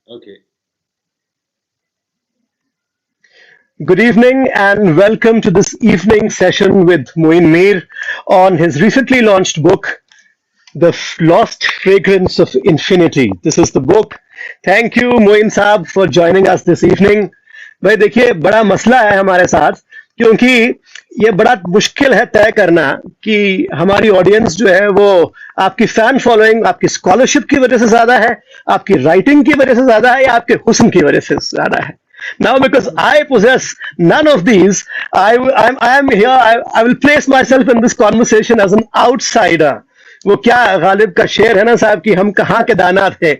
Okay. Good evening and welcome to this evening session with Moin Mir on his recently launched book, The Lost Fragrance of Infinity. This is the book. Thank you, Moin Saab, for joining us this evening. भाई देखिए बड़ा मसला है हमारे साथ क्योंकि ये बड़ा मुश्किल है तय करना कि हमारी ऑडियंस जो है वो आपकी फैन फॉलोइंग आपकी स्कॉलरशिप की वजह से ज्यादा है, आपकी राइटिंग की वजह से ज्यादा है या आपके हुस्न की वजह से ज्यादा है. Now, because I possess none of these, I am here. I will place myself in this conversation as an outsider. वो क्या गालिब का शेर है ना साहब कि हम कहाँ के दाना थे,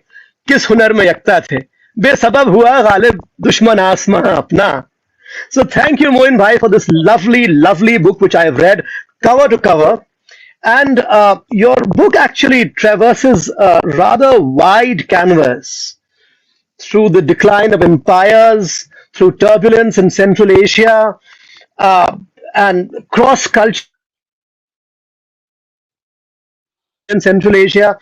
किस हुनर में यकता थे, बेसबब हुआ गालिब दुश्मन आसमां अपना. So thank you, Moin Bhai, for this lovely, lovely book which I have read cover to cover. And your book actually traverses a rather wide canvas through the decline of empires, through turbulence in Central Asia, uh, and cross culture in Central Asia,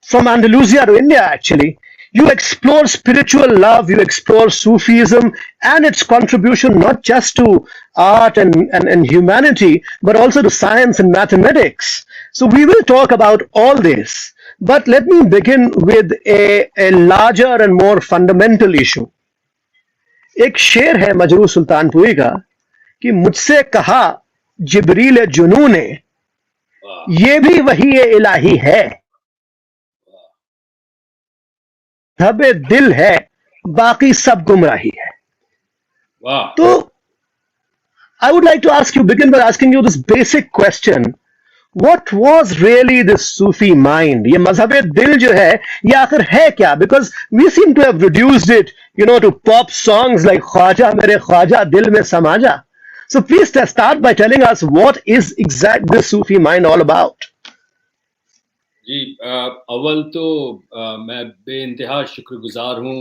from Andalusia to India, actually. You explore spiritual love, you explore Sufism and its contribution not just to art and humanity, but also to science and mathematics. So we will talk about all this. But let me begin with a larger and more fundamental issue. एक शेर है मजरू सुल्तानपुरी का कि मुझसे कहा जिब्रील जुनू ने Wow. ये भी वही इलाही है, हबे दिल है, बाकी सब गुमराही है. Wow. तो I would like to ask you, begin by asking you this basic question. What was really this Sufi mind? ये मजहब दिल जो है ये आखिर है क्या? Because we seem to have reduced it, to pop songs like Khwaja मेरे ख्वाजा दिल में समा जा. So please start by telling us what is exact this Sufi mind all about. जी अव्वल तो मैं बेइंतहा शुक्रगुजार हूँ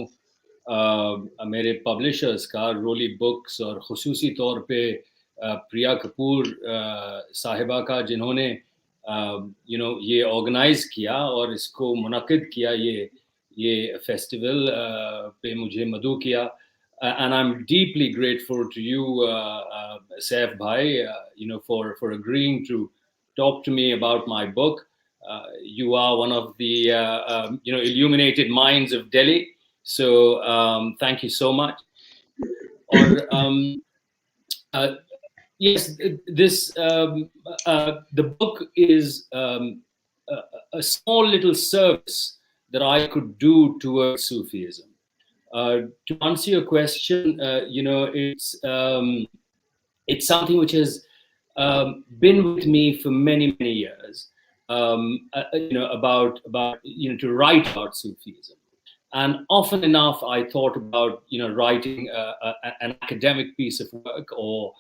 मेरे पब्लिशर्स का रोली बुक्स और ख़ुसूसी तौर पे प्रिया कपूर साहिबा का जिन्होंने ये ऑर्गेनाइज़ किया और इसको मुनक़िद किया ये फेस्टिवल पे मुझे मदऊ किया. And I'm deeply grateful to you, Saif Bhai, for agreeing to talk to me about my book. You are one of the illuminated minds of Delhi, so thank you so much. Or yes, this the book is a small little service that I could do towards Sufism. To answer your question, it's something which has been with me for many years. About to write about Sufism, and often enough I thought about writing an academic piece of work or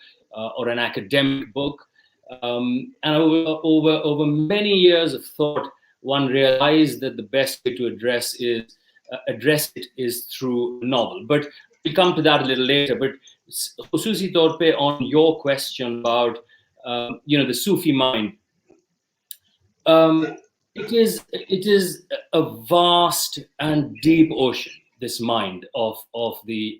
an academic book, and over many years of thought, one realized that the best way to address it is through a novel. But we'll come to that a little later. But khususi taur pe on your question about the Sufi mind, it is a vast and deep ocean. This mind of the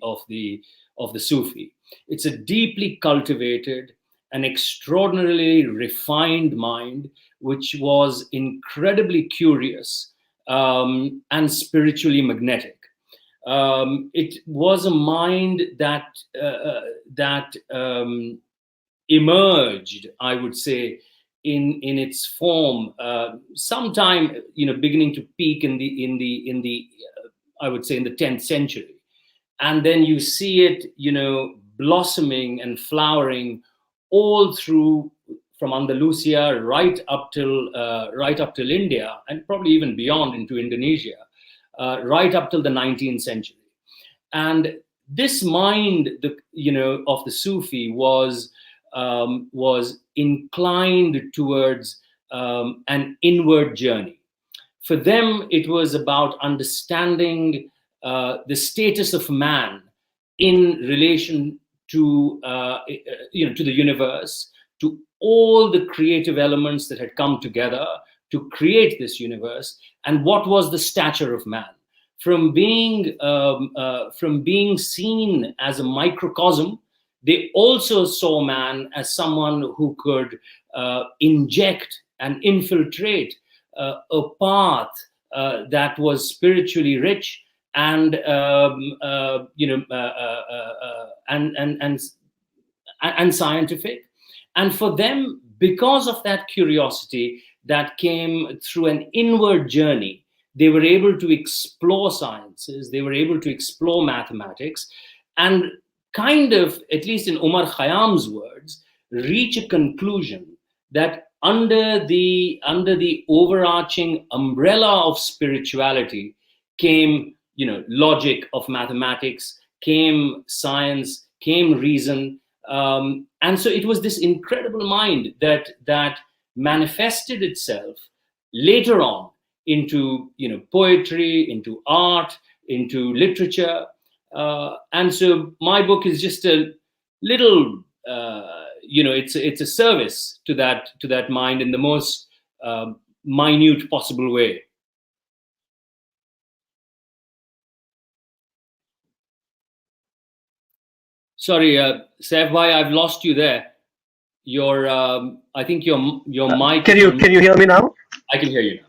Sufi. It's a deeply cultivated and extraordinarily refined mind, which was incredibly curious and spiritually magnetic. It was a mind that emerged, I would say, in its form sometime beginning to peak in the I would say in the 10th century, and then you see it blossoming and flowering all through from Andalusia right up till India, and probably even beyond into Indonesia, right up till the 19th century. And this mind of the Sufi was inclined towards an inward journey. For them, it was about understanding the status of man in relation to to the universe, to all the creative elements that had come together to create this universe, and what was the stature of man. from being seen as a microcosm. They also saw man as someone who could inject and infiltrate a path that was spiritually rich and and scientific. And for them, because of that curiosity that came through an inward journey, they were able to explore sciences, they were able to explore mathematics, and kind of, at least in Omar Khayyam's words, reach a conclusion that under the overarching umbrella of spirituality came, logic of mathematics, came science, came reason. And so it was this incredible mind that manifested itself later on into poetry, into art, into literature. And so my book is just a little, it's a service to that mind in the most minute possible way. Sorry, Saif bhai, I've lost you there. I think your mic. Can you hear me now? I can hear you now.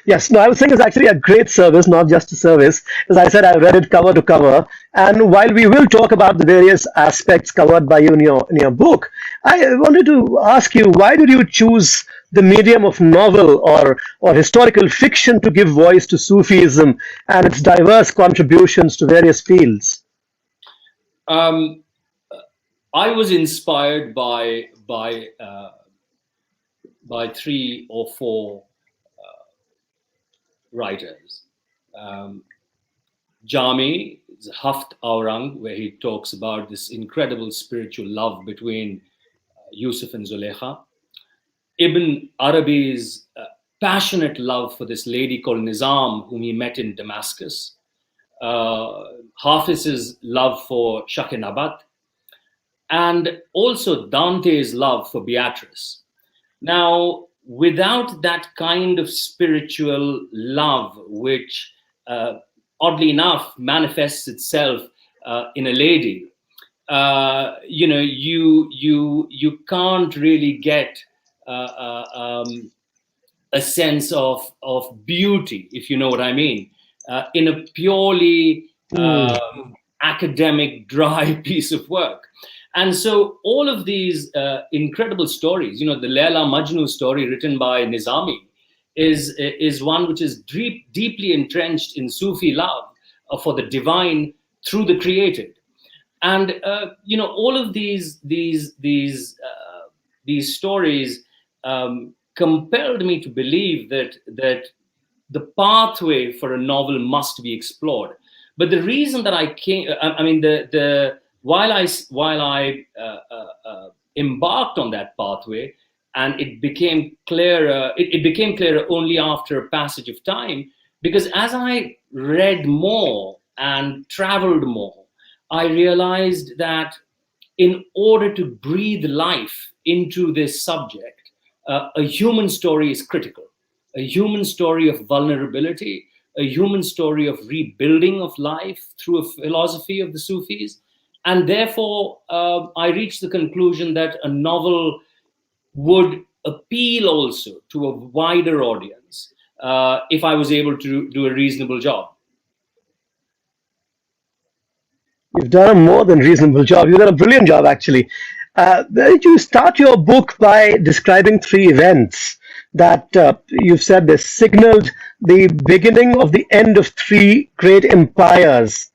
Yes, no, I was saying it's actually a great service, not just a service. As I said, I read it cover to cover. And while we will talk about the various aspects covered by you in your book, I wanted to ask you, why did you choose the medium of novel or historical fiction to give voice to Sufism and its diverse contributions to various fields? I was inspired by 3 or 4 writers. Jami is Haft Aurang, where he talks about this incredible spiritual love between Yusuf and Zulekha. Ibn Arabi's passionate love for this lady called Nizam, whom he met in Damascus. Hafiz's love for Shakinabat, and also Dante's love for Beatrice. Now, without that kind of spiritual love, which oddly enough manifests itself in a lady, you can't really get a sense of beauty, if you know what I mean, in a purely academic, dry piece of work. And so all of these incredible stories, the Layla Majnu story written by Nizami is one which is deeply entrenched in Sufi love for the divine through the created. And all of these stories compelled me to believe that the pathway for a novel must be explored. But the reason that I came, while I embarked on that pathway, and it became clearer, it became clearer only after a passage of time, because as I read more and traveled more, I realized that in order to breathe life into this subject, a human story is critical. A human story of vulnerability, a human story of rebuilding of life through a philosophy of the Sufis. And therefore, I reached the conclusion that a novel would appeal also to a wider audience if I was able to do a reasonable job. You've done a more than reasonable job. You've done a brilliant job, actually. You start your book by describing 3 events that you've said they signaled the beginning of the end of 3 great empires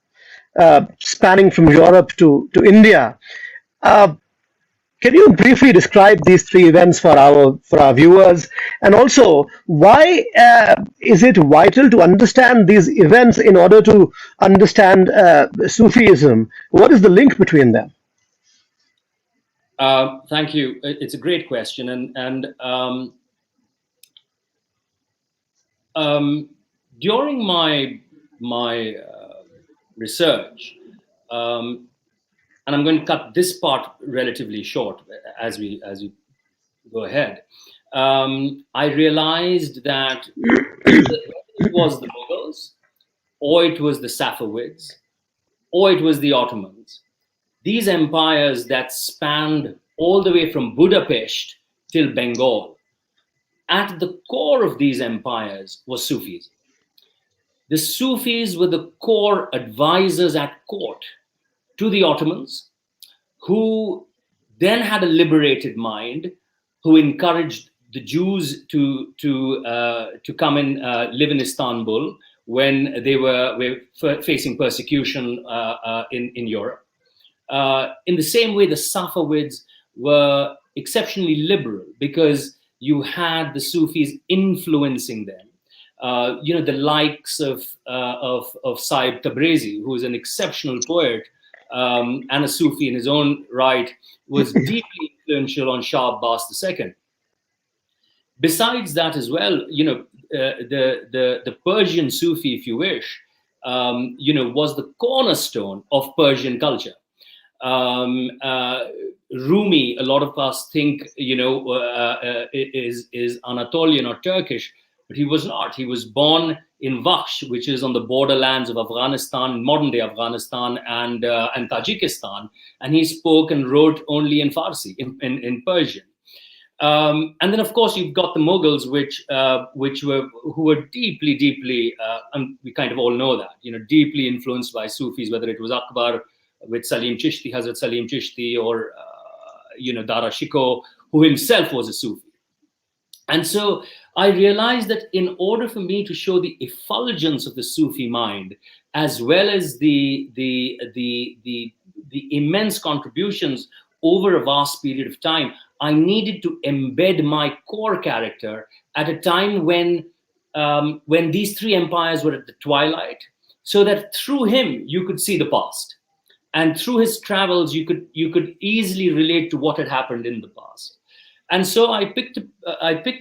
spanning from Europe to India. Can you briefly describe these 3 events for our viewers? And also, why is it vital to understand these events in order to understand Sufism? What is the link between them? Thank you. It's a great question. And during my research, and I'm going to cut this part relatively short as we go ahead. I realized that it was the or it was the Safavids, or it was the Ottomans. These empires that spanned all the way from Budapest till Bengal. At the core of these empires was Sufis. The Sufis were the core advisors at court to the Ottomans, who then had a liberated mind, who encouraged the Jews to come and live in Istanbul when they were facing persecution in Europe. In the same way, the Safavids were exceptionally liberal because you had the Sufis influencing them. The likes of Saib Tabrizi, who is an exceptional poet and a Sufi in his own right, was deeply influential on Shah Abbas II. Besides that as well, the Persian Sufi, if you wish, was the cornerstone of Persian culture. Rumi, a lot of us think, is Anatolian or Turkish, but he was not. He was born in Vakhsh, which is on the borderlands of Afghanistan, modern-day Afghanistan, and Tajikistan, and he spoke and wrote only in Farsi, in Persian. And then, of course, you've got the Mughals, who were deeply, and we kind of all know that, deeply influenced by Sufis, whether it was Akbar with Salim Chishti, Hazrat Salim Chishti, or Dara Shikoh, who himself was a Sufi. And so I realized that in order for me to show the effulgence of the Sufi mind, as well as the immense contributions over a vast period of time, I needed to embed my core character at a time when these three empires were at the twilight, so that through him you could see the past, and through his travels you could easily relate to what had happened in the past. And so I picked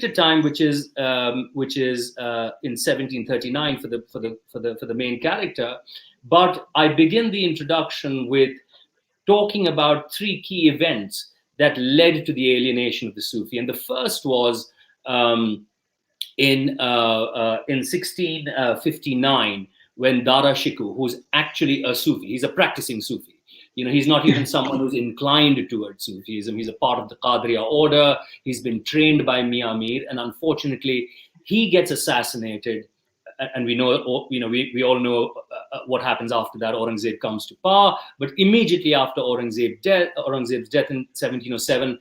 a time which is in 1739 for the main character, but I begin the introduction with talking about three key events that led to the alienation of the Sufi. And the first was in 1659, when Dara Shikoh, who's actually a Sufi, he's a practicing Sufi. He's not even someone who's inclined towards Sufism. He's a part of the Qadriya order. He's been trained by Mian Mir, and unfortunately, he gets assassinated. And we know, we all know what happens after that. Aurangzeb comes to power, but immediately after Aurangzeb's death in 1707,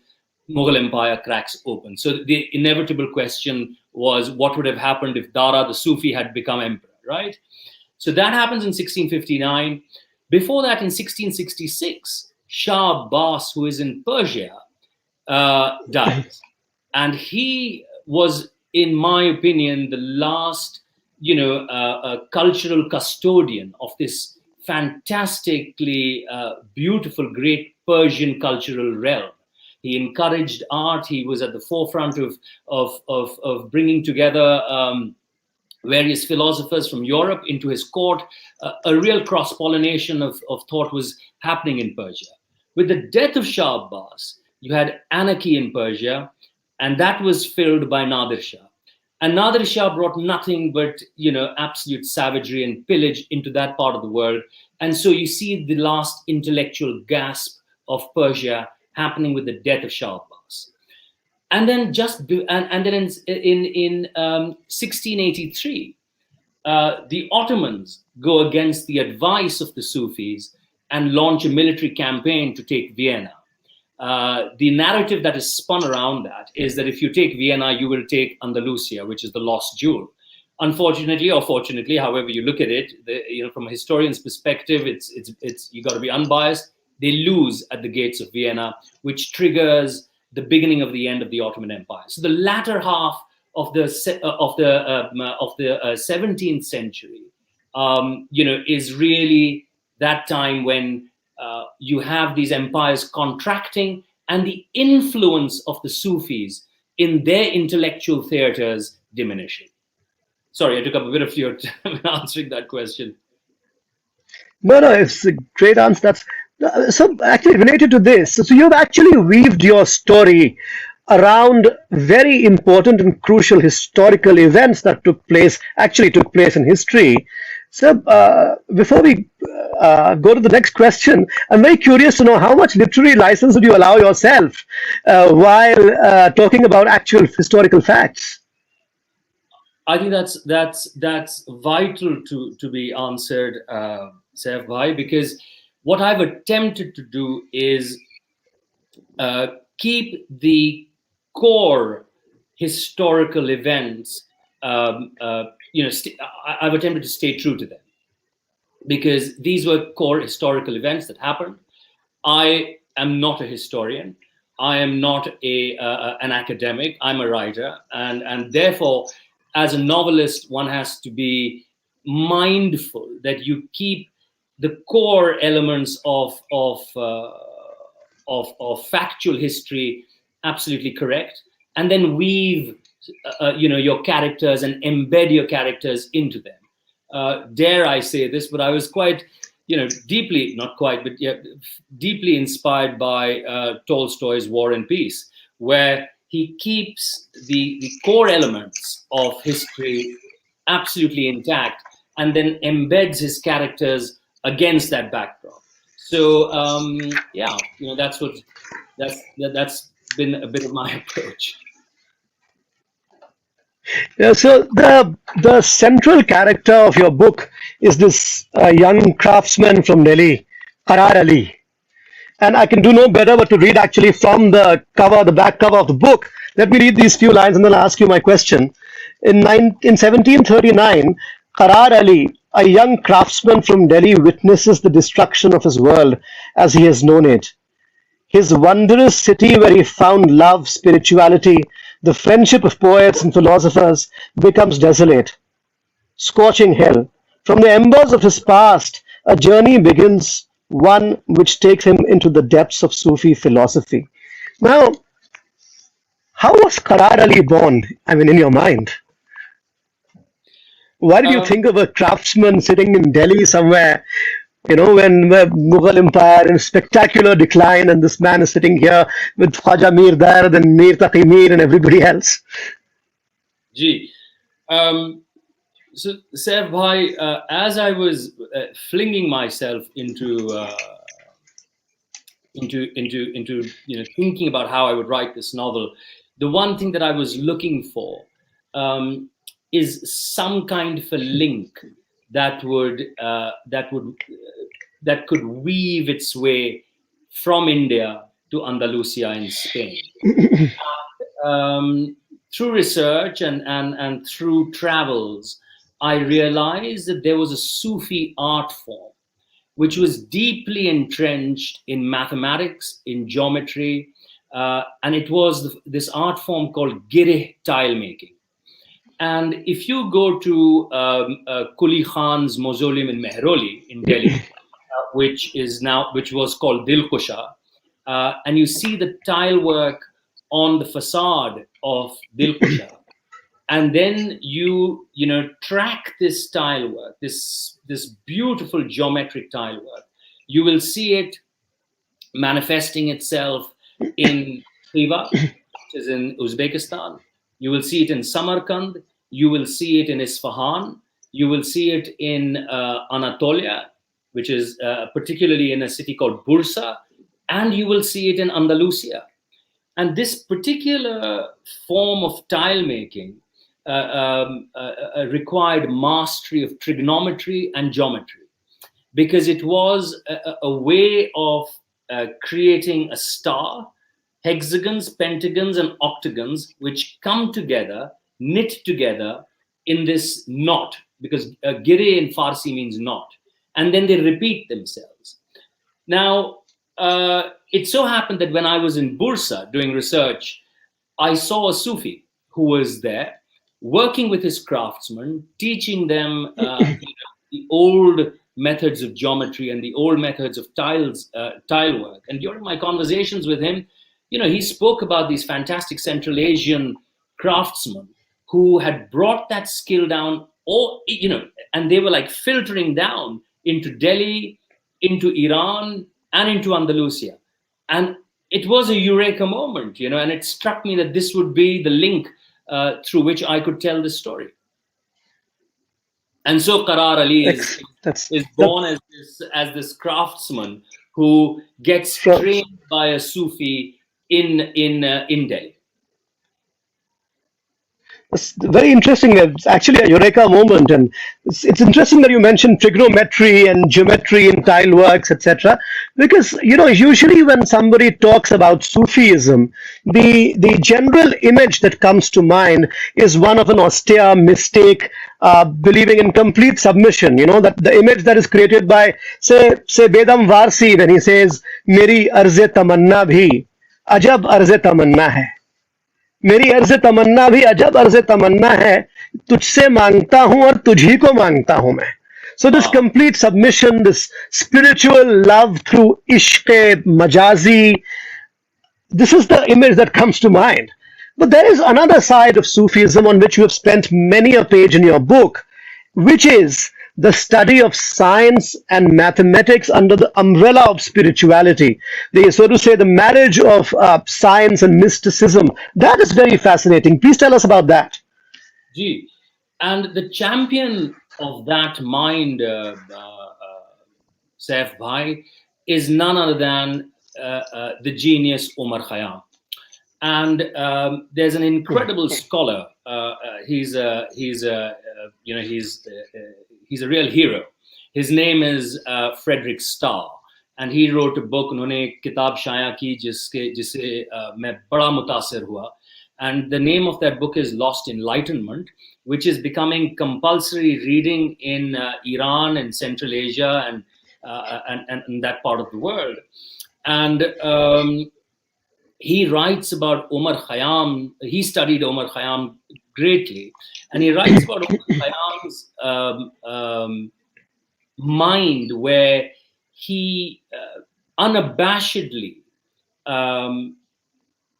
Mughal Empire cracks open. So the inevitable question was, what would have happened if Dara the Sufi had become emperor, right? So that happens in 1659. Before that, in 1666, Shah Abbas, who is in Persia, dies. And he was, in my opinion, the last, cultural custodian of this fantastically beautiful, great Persian cultural realm. He encouraged art. He was at the forefront of bringing together various philosophers from Europe into his court. A real cross-pollination of thought was happening in Persia. With the death of Shah Abbas, you had anarchy in Persia, and that was filled by Nadir Shah. And Nadir Shah brought nothing but, absolute savagery and pillage into that part of the world. And so you see the last intellectual gasp of Persia happening with the death of Shah Abbas. And then in 1683, the Ottomans go against the advice of the Sufis and launch a military campaign to take Vienna. The narrative that is spun around that is that if you take Vienna, you will take Andalusia, which is the lost jewel. Unfortunately, or fortunately, however you look at it, from a historian's perspective, it's you got to be unbiased. They lose at the gates of Vienna, which triggers the beginning of the end of the Ottoman Empire. So the latter half of the 17th century, is really that time when you have these empires contracting and the influence of the Sufis in their intellectual theaters diminishing. Sorry, I took up a bit of your time answering that question. No, it's a great answer. So actually related to this, so you've actually weaved your story around very important and crucial historical events that took place in history, So, before we go to the next question, I'm very curious to know how much literary license would you allow yourself while talking about actual historical facts? I think that's vital to be answered, Saif Bhai, because what I've attempted to do is uh, keep the core historical events. I've attempted to stay true to them because these were core historical events that happened. I am not a historian. I am not an academic. I'm a writer, and therefore, as a novelist, one has to be mindful that you keep the core elements of factual history absolutely correct, and then weave your characters and embed your characters into them. Dare I say this, but I was quite, deeply, not quite, but yeah, deeply inspired by Tolstoy's War and Peace, where he keeps the core elements of history absolutely intact and then embeds his characters against that backdrop. So yeah, that's been a bit of my approach. Yeah, so the central character of your book is this young craftsman from Delhi, Qarar Ali. And I can do no better but to read actually from the back cover of the book. Let me read these few lines and then I'll ask you my question. In 1739, Qarar Ali, a young craftsman from Delhi, witnesses the destruction of his world as he has known it. His wondrous city where he found love, spirituality, the friendship of poets and philosophers becomes desolate, scorching hell. From the embers of his past, a journey begins, one which takes him into the depths of Sufi philosophy. Now, how was Qarar Ali born? I mean, in your mind? Why did you Um, think of a craftsman sitting in Delhi somewhere, when the Mughal Empire in spectacular decline, and this man is sitting here with Khwaja Mir Dard and Mir Taqi Mir and everybody else? Gee. Um, so, Saif Bhai, as I was flinging myself into thinking about how I would write this novel, the one thing that I was looking for um, is some kind of a link that would that could weave its way from India to Andalusia in Spain. Through research and through travels, I realized that there was a Sufi art form which was deeply entrenched in mathematics, in geometry, and it was this art form called Girih tile making. And if you go to Kuli Khan's mausoleum in Mehroli in Delhi, which was called Dilkusha, and you see the tile work on the facade of Dilkusha, and then you track this tile work, this beautiful geometric tile work. You will see it manifesting itself in Khiva, which is in Uzbekistan. You will see it in Samarkand. You will see it in Isfahan. You will see it in Anatolia, which is particularly in a city called Bursa, and you will see it in Andalusia. And this particular form of tile making required mastery of trigonometry and geometry because it was a way of creating a star, hexagons, pentagons, and octagons, which come together, knit together in this knot, because gire in Farsi means knot, and then they repeat themselves. Now, it so happened that when I was in Bursa doing research, I saw a Sufi who was there working with his craftsmen, teaching them the old methods of geometry and the old methods of tile work. And during my conversations with him, he spoke about these fantastic Central Asian craftsmen who had brought that skill down, and they were like filtering down into Delhi, into Iran, and into Andalusia. And it was a eureka moment, and it struck me that this would be the link through which I could tell this story. And so Qarar Ali That's is that. born as this craftsman who gets Sure. trained by a Sufi in Delhi. It's very interesting. It's actually a eureka moment, and it's interesting that you mentioned trigonometry and geometry in tile works, etc. Because usually when somebody talks about Sufism, the general image that comes to mind is one of an austere mystic, believing in complete submission. That the image that is created by say Bedam Varsi when he says, "Meri arze tamanna bhi ajab arze tamanna hai." मेरी अर्ज तमन्ना भी अजब अर्ज तमन्ना है तुझसे मांगता हूं और तुझी को मांगता हूं मैं so this Wow. complete submission this spiritual love through ishq majazi this is the image that comes to mind but there is another side of Sufism on which you have spent many a page in your book which is the study of science and mathematics under the umbrella of spirituality. So to say, the marriage of science and mysticism. That is very fascinating. Please tell us about that. Gee. And the champion of that mind, Saif Bhai, is none other than the genius Omar Khayyam. And there's an incredible scholar. He's a real hero. His name is Frederick Starr, and he wrote a book. उन्होंने एक किताब शाया की जिसे मैं बड़ा मुतासिर हुआ. And the name of that book is Lost Enlightenment, which is becoming compulsory reading in Iran and Central Asia and that part of the world. And he writes about Omar Khayyam. He studied Omar Khayyam greatly, and he writes about Omar Khayyam's mind, where he unabashedly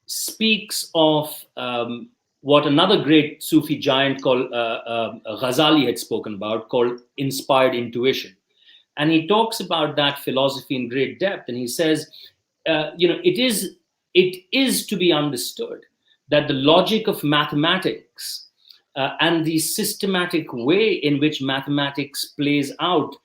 speaks of what another great Sufi giant called Ghazali had spoken about, called inspired intuition. And he talks about that philosophy in great depth, and he says, it is to be understood that the logic of mathematics and the systematic way in which mathematics plays out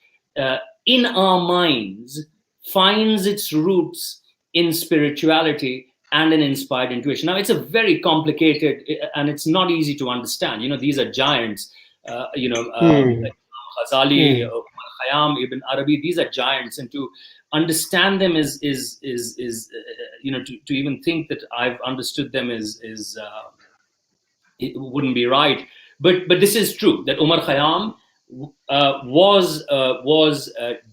in our minds finds its roots in spirituality and an inspired intuition. Now, it's a very complicated and it's not easy to understand. These are giants, like Ghazali, Khayyam, Ibn Arabi. These are giants, and to understand them is to even think that I've understood them is it wouldn't be right. But this is true that Omar Khayyam was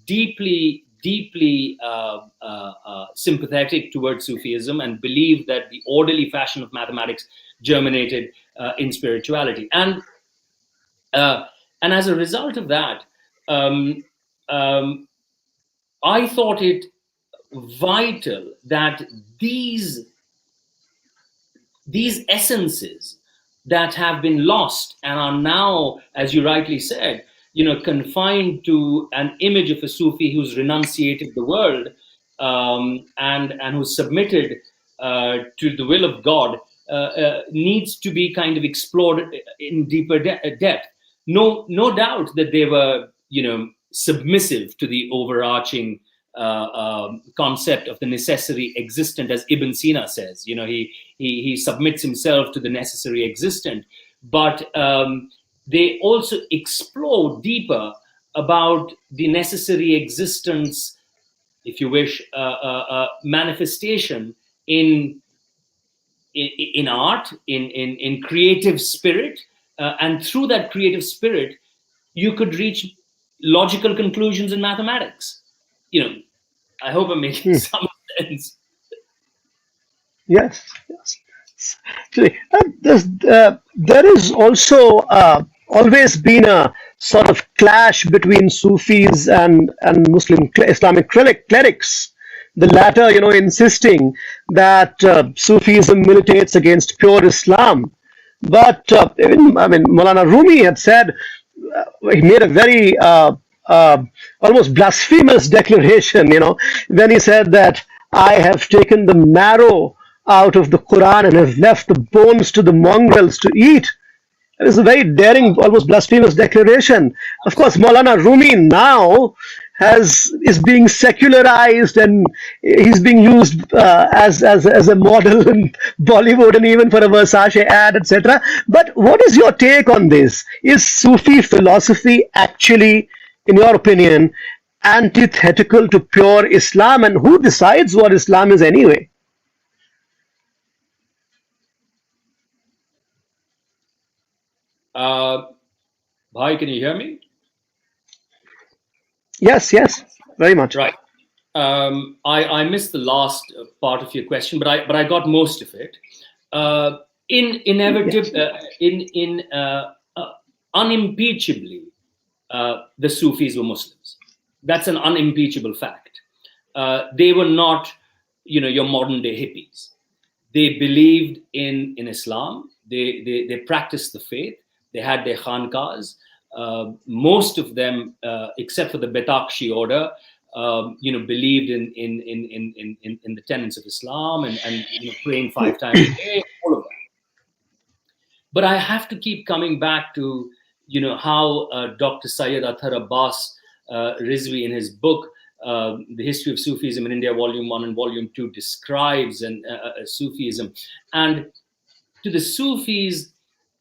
deeply sympathetic towards Sufism and believed that the orderly fashion of mathematics germinated in spirituality. And as a result of that, I thought it vital that these essences that have been lost and are now, as you rightly said, confined to an image of a Sufi who's renunciated the world and who's submitted to the will of God, needs to be kind of explored in deeper depth. No doubt that they were, submissive to the overarching concept of the necessary existent, as Ibn Sina says. He submits himself to the necessary existent, but they also explore deeper about the necessary existence, if you wish, manifestation in art, in creative spirit, and through that creative spirit, you could reach logical conclusions in mathematics. I hope I'm making some sense. Yes. Actually, there is also always been a sort of clash between Sufis and Muslim Islamic clerics. The latter, insisting that Sufism militates against pure Islam. But Maulana Rumi had said, he made a very almost blasphemous declaration, when he said that I have taken the marrow out of the Quran and have left the bones to the mongrels to eat. It is a very daring, almost blasphemous declaration. Of course, Maulana Rumi now is being secularized, and he's being used as a model in Bollywood and even for a Versace ad, etc. But what is your take on this? Is Sufi philosophy actually, in your opinion, antithetical to pure Islam? And who decides what Islam is anyway? Bhai, can you hear me? Yes, yes, very much. Right. I missed the last part of your question, but I got most of it. Unimpeachably, the Sufis were Muslims. That's an unimpeachable fact. They were not, your modern day hippies. They believed in Islam. They practiced the faith. They had their khanqahs. Most of them, except for the Betakshi order, believed in the tenets of Islam and praying 5 times a day, all of that. But I have to keep coming back to how Dr. Syed Athar Abbas Rizvi in his book The History of Sufism in India, Volume 1 and Volume 2 describes Sufism. And to the Sufis,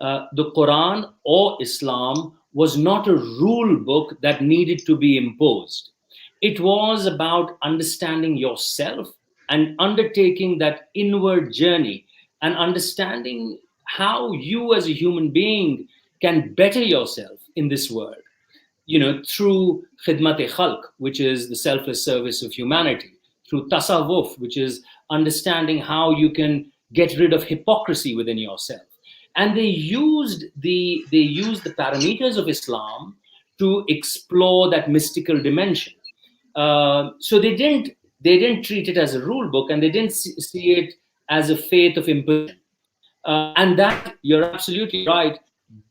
the Quran or Islam was not a rule book that needed to be imposed. It was about understanding yourself and undertaking that inward journey and understanding how you as a human being can better yourself in this world, through khidmat-e-khalq, which is the selfless service of humanity, through tasawwuf, which is understanding how you can get rid of hypocrisy within yourself. And they used the parameters of Islam to explore that mystical dimension. So they didn't treat it as a rule book, and they didn't see it as a faith of imposition. And that, you're absolutely right,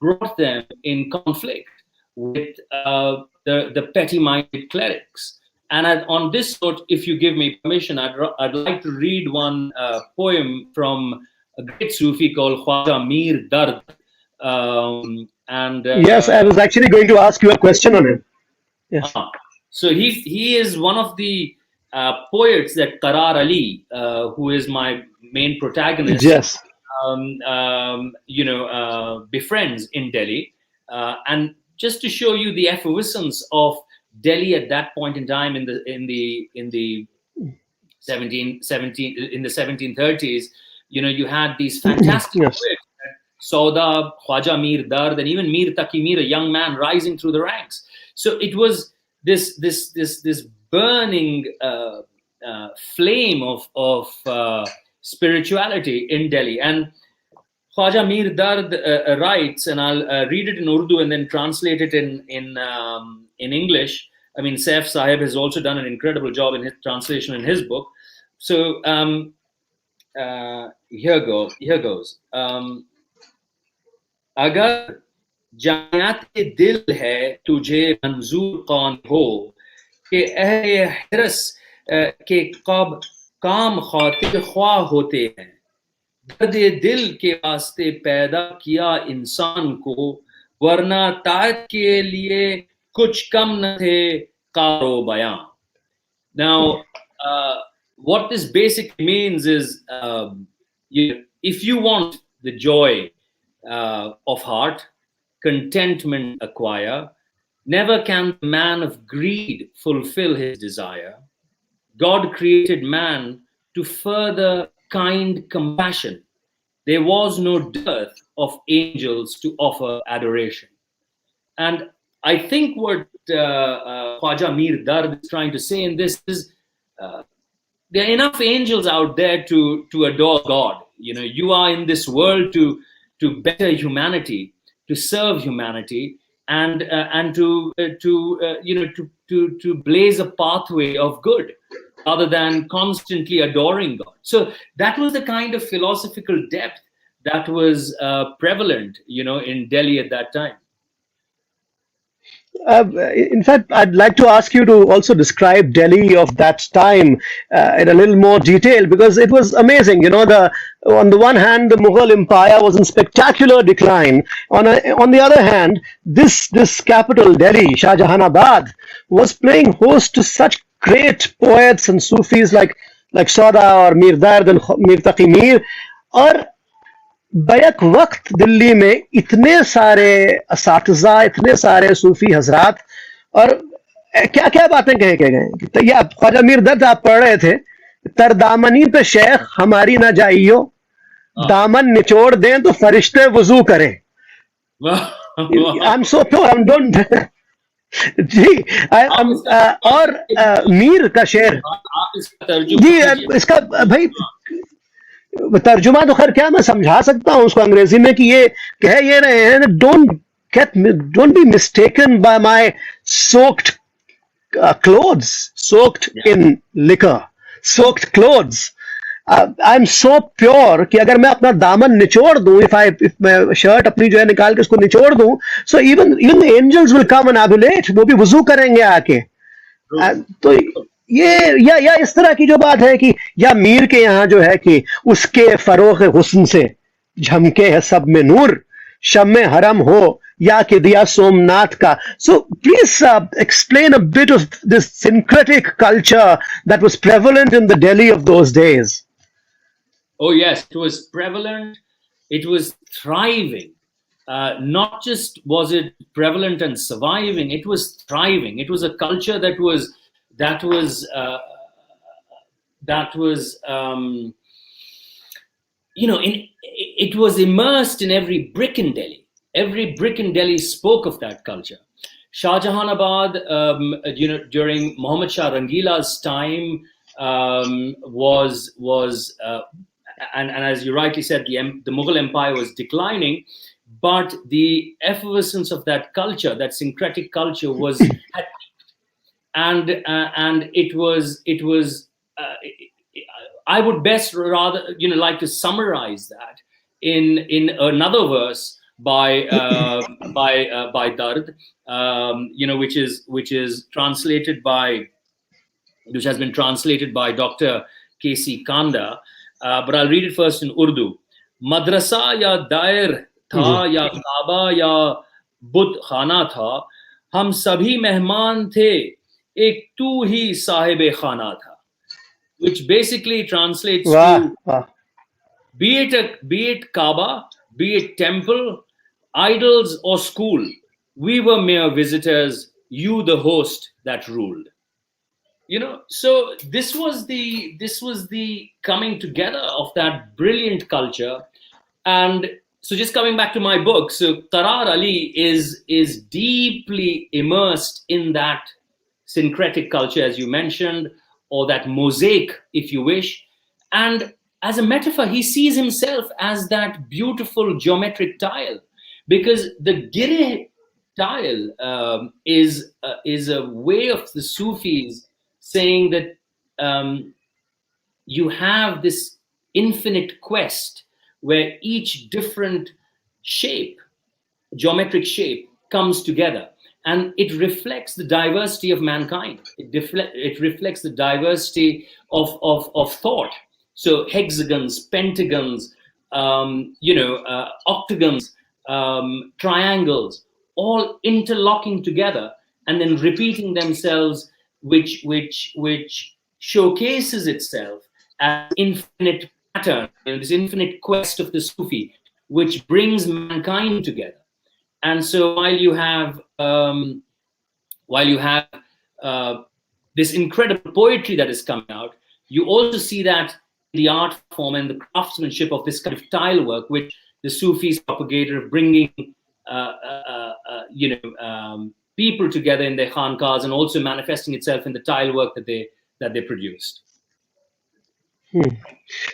brought them in conflict with the petty-minded clerics. And on this note, if you give me permission, I'd like to read one poem from a great Sufi called Khwaja Mir Dard. Yes, I was actually going to ask you a question on him. Yes. So he is one of the poets that Qarar Ali, who is my main protagonist, yes, befriends in Delhi. And just to show you the effervescence of Delhi at that point in time in the 1730s, you had these fantastic yes. poets, Sauda, Khwaja Mir Dard, and even Mir Taqi Mir, a young man rising through the ranks. So it was this burning flame of spirituality in Delhi. And Khwaja Mir Dard writes, and I'll read it in Urdu and then translate it in English. I mean, Saif Sahib has also done an incredible job in his translation in his book. So here goes. अगर जानियाते दिल है तुझे मंजूर कौन हो कि अहले हिरस के कब काम खातिर ख्वाह होते हैं दर्द दिल के वास्ते पैदा किया इंसान को वरना तायत के लिए कुछ कम न थे कारो बयां. Now, what this basically means is, if you want the joy of heart, contentment acquire, never can the man of greed fulfill his desire. God created man to further kind compassion. There was no dearth of angels to offer adoration. And I think what Khwaja Mir Dard is trying to say in this is, there are enough angels out there to adore God. You are in this world to better humanity, to serve humanity, and to blaze a pathway of good, rather than constantly adoring God. So that was the kind of philosophical depth that was prevalent, in Delhi at that time. In fact, I'd like to ask you to also describe Delhi of that time in a little more detail because it was amazing. You know, on the one hand, the Mughal Empire was in spectacular decline. On the other hand, this capital, Delhi, Shah Jahanabad, was playing host to such great poets and Sufis like Sauda or Mir Dard and Mir Taqi Mir. और back वक्त दिल्ली में इतने सारे असातिज़ा इतने सारे सूफी हजरात और क्या क्या बातें कह के गए तो ये ख्वाजा मीर दर्द आप पढ़ रहे थे तरदामनी पे शेख हमारी ना जाइयो दामन निचोड़ दें तो फरिश्ते वजू करें आई एम सो डोंट जी और मीर का शेर जी इसका भाई तर्जुमा तो खैर क्या मैं समझा सकता हूँ उसको अंग्रेजी में कि ये कह ये रहे हैं don't be mistaken by my soaked clothes soaked in liquor soaked clothes I'm so pure कि अगर मैं अपना दामन निचोड़ दूं if मैं शर्ट अपनी जो है निकाल के उसको निचोड़ दूं so even the angels will come and abulate वो भी वुजू करेंगे आके तो ये या इस तरह की जो बात है कि या मीर के यहाँ जो है कि उसके फरोख हुस्न से झमके है सब में नूर शम्मे हरम हो या कि दिया सोमनाथ का so please explain a bit of this syncretic culture that was prevalent in the Delhi of those days. Oh yes, it was prevalent, it was thriving. Not just was it prevalent and surviving, it was thriving. It was a culture that was it was immersed in every brick in Delhi. Every brick in Delhi spoke of that culture. Shah Jahanabad, during Muhammad Shah Rangila's time, was and as you rightly said, the Mughal Empire was declining, but the effervescence of that culture, that syncretic culture, was and it was. I would best rather like to summarize that in another verse by Dard, which has been translated by Dr. K.C. Kanda, but I'll read it first in Urdu. Madrasa ya dair tha ya kaaba ya बुत खाना था हम सभी मेहमान थे एक तू ही साहिब खाना था, which basically translates to be it Kaaba, be it temple, idols or school, we were mere visitors, you the host that ruled. So this was the coming together of that brilliant culture. And so just coming back to my book, so Tarar Ali is deeply immersed in that syncretic culture, as you mentioned, or that mosaic, if you wish. And as a metaphor, he sees himself as that beautiful geometric tile, because the Gireh tile is a way of the Sufis saying that you have this infinite quest where each different shape, geometric shape, comes together. And it reflects the diversity of mankind. It reflects the diversity of thought. So hexagons, pentagons, octagons, triangles, all interlocking together and then repeating themselves, which showcases itself as infinite pattern, this infinite quest of the Sufi, which brings mankind together. And so while you have this incredible poetry that is coming out, you also see that in the art form and the craftsmanship of this kind of tile work, which the Sufis propagated, of bringing people together in their khanqahs and also manifesting itself in the tile work that they produced.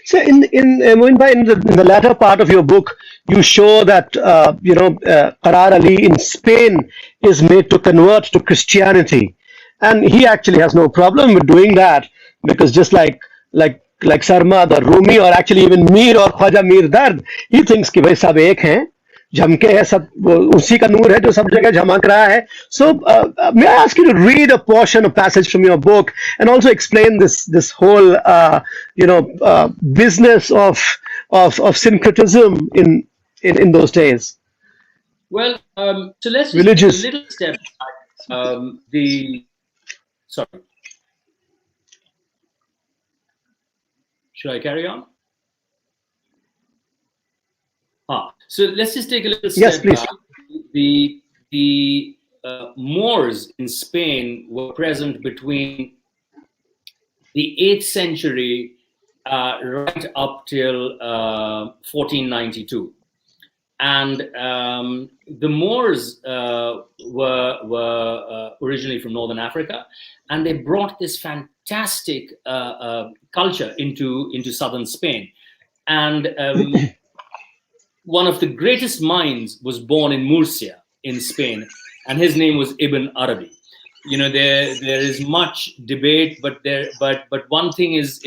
So Moin bhai, in the latter part of your book, you show that Tarar Ali in Spain is made to convert to Christianity, and he actually has no problem with doing that, because just like Sarmad or Rumi or actually even Mir or Khwaja Mir Dard, he thinks कि भाई सब एक हैं, झमके है सब, उसी का नूर है जो सब जगह झमक रहा है. So may I ask you to read a portion, a passage from your book, and also explain this whole business of syncretism in those days. Well, so let's just Religious. take a little step back. Sorry. Should I carry on? So let's just take a little step Yes, please. back. The Moors in Spain were present between the 8th century right up till 1492. And the Moors were originally from Northern Africa, and they brought this fantastic culture into southern Spain. And one of the greatest minds was born in Murcia in Spain, and his name was Ibn Arabi. You know, there is much debate, but one thing is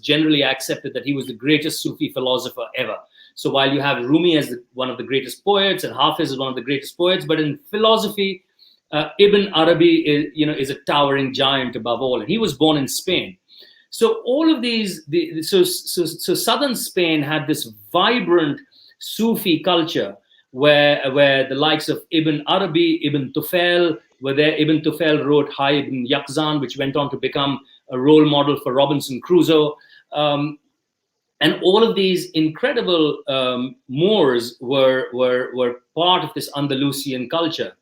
generally accepted, that he was the greatest Sufi philosopher ever. So while you have Rumi as one of the greatest poets and Hafiz as one of the greatest poets, but in philosophy, Ibn Arabi is a towering giant above all, and he was born in Spain. So all of these, so southern Spain had this vibrant Sufi culture where the likes of Ibn Arabi, Ibn Tufayl were there. Ibn Tufayl wrote Hay ibn Yaqzan, which went on to become a role model for Robinson Crusoe. And all of these incredible Moors were part of this Andalusian culture.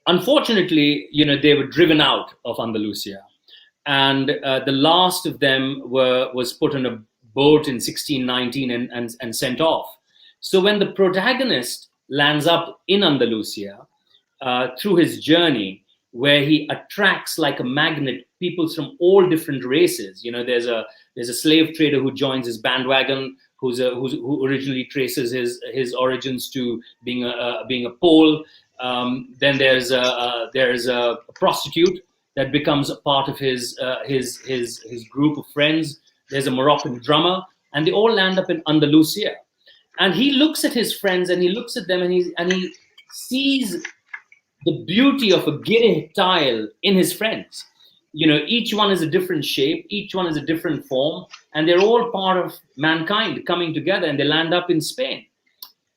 Unfortunately, they were driven out of Andalusia. And the last of them was put on a boat in 1619 and sent off. So when the protagonist lands up in Andalusia through his journey, where he attracts like a magnet people from all different races. There's a slave trader who joins his bandwagon, who originally traces his origins to being a Pole. Then there's a prostitute that becomes a part of his group of friends. There's a Moroccan drummer, and they all land up in Andalusia. And he looks at his friends, and he looks at them, and he sees the beauty of a girih tile in his friends. Each one is a different shape, each one is a different form, and they're all part of mankind coming together, and they land up in Spain.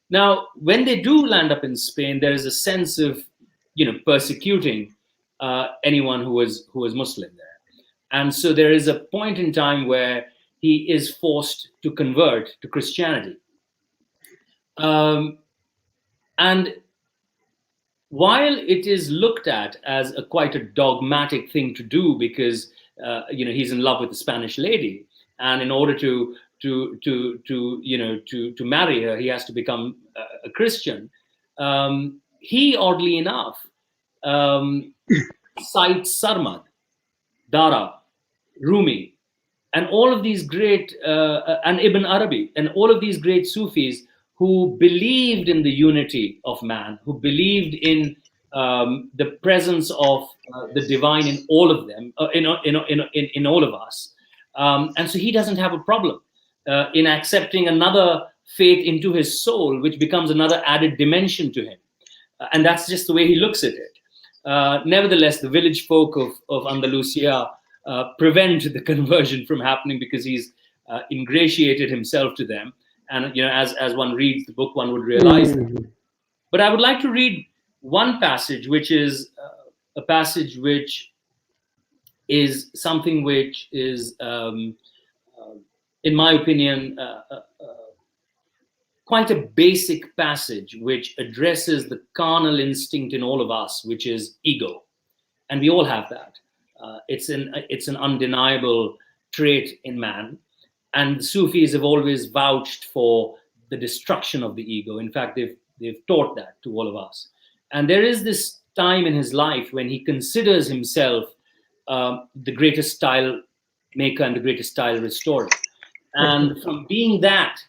Now, when they do land up in Spain, there is a sense of, persecuting anyone who was Muslim there. And so there is a point in time where he is forced to convert to Christianity. And while it is looked at as quite a dogmatic thing to do, because he's in love with a Spanish lady, and in order to marry her, he has to become a Christian. He, oddly enough, cites Sarmad, Dara, Rumi, and all of these great and Ibn Arabi, and all of these great Sufis who believed in the unity of man, who believed in the presence of the divine in all of them, in all of us. And so he doesn't have a problem in accepting another faith into his soul, which becomes another added dimension to him. And that's just the way he looks at it. Nevertheless, the village folk of Andalusia prevent the conversion from happening, because he's ingratiated himself to them. And as one reads the book, one would realize that. But I would like to read one passage, which is a passage which is something which is, in my opinion, quite a basic passage, which addresses the carnal instinct in all of us, which is ego. And we all have that. It's an undeniable trait in man. And the Sufis have always vouched for the destruction of the ego. In fact, they've taught that to all of us. And there is this time in his life when he considers himself the greatest style maker and the greatest style restorer. And from being that